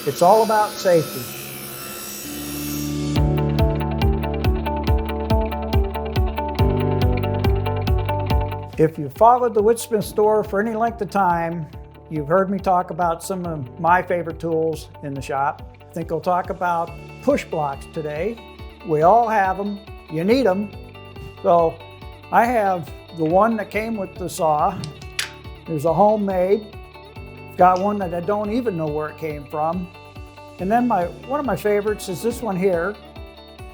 It's all about safety. If you've followed the Woodsmith store for any length of time, you've heard me talk about some of my favorite tools in the shop. I think I'll talk about push blocks today. We all have them. You need them. So I have the one that came with the saw. There's a homemade. Got one that I don't even know where it came from. And then one of my favorites is this one here.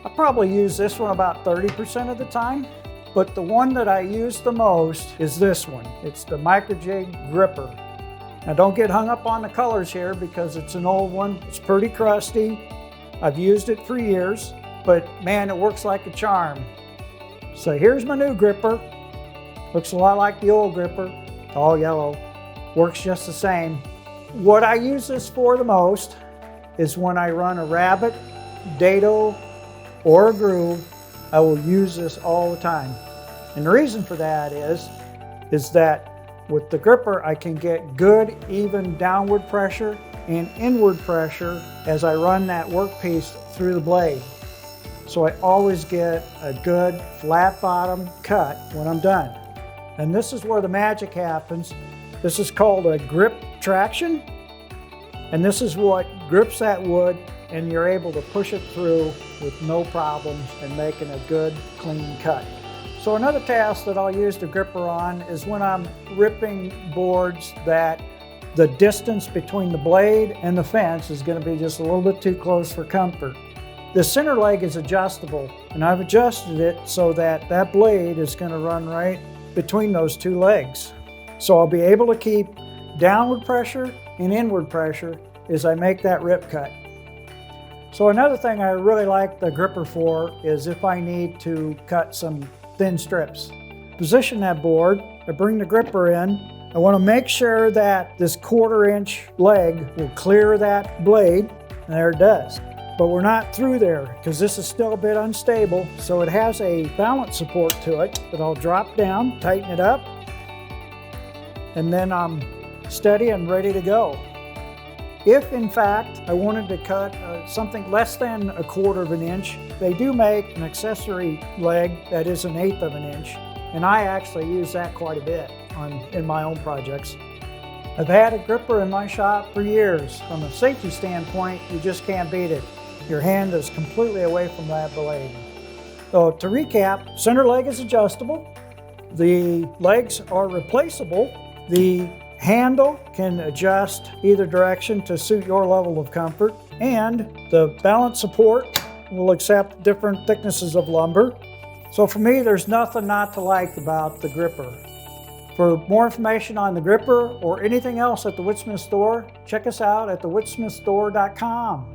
I probably use this one about 30% of the time. But the one that I use the most is this one. It's the MicroJig Ripper. Now don't get hung up on the colors here because it's an old one. It's pretty crusty. I've used it for years, but man, it works like a charm. So here's my new gripper. Looks a lot like the old gripper. It's all yellow. Works just the same. What I use this for the most is when I run a rabbit, dado, or a groove. I will use this all the time. And the reason for that is that with the gripper, I can get good, even downward pressure and inward pressure as I run that workpiece through the blade. So I always get a good flat bottom cut when I'm done. And this is where the magic happens. This is called a grip traction. And this is what grips that wood and you're able to push it through with no problems and making a good, clean cut. So another task that I'll use the gripper on is when I'm ripping boards that the distance between the blade and the fence is going to be just a little bit too close for comfort. The center leg is adjustable, and I've adjusted it so that that blade is going to run right between those two legs. So I'll be able to keep downward pressure and inward pressure as I make that rip cut. So another thing I really like the gripper for is if I need to cut some thin strips. Position that board, I bring the gripper in. I want to make sure that this 1/4 inch leg will clear that blade, and there it does. But we're not through there because this is still a bit unstable, so it has a balance support to it that I'll drop down, tighten it up, and then I'm steady and ready to go. If in fact I wanted to cut something less than 1/4 inch, they do make an accessory leg that is 1/8 inch, and I actually use that quite a bit in my own projects. I've had a gripper in my shop for years. From a safety standpoint, you just can't beat it. Your hand is completely away from that blade. So to recap, center leg is adjustable. The legs are replaceable. The handle can adjust either direction to suit your level of comfort, and the balance support will accept different thicknesses of lumber. So for me, there's nothing not to like about the gripper. For more information on the gripper or anything else at the Woodsmith store, check us out at thewoodsmithstore.com.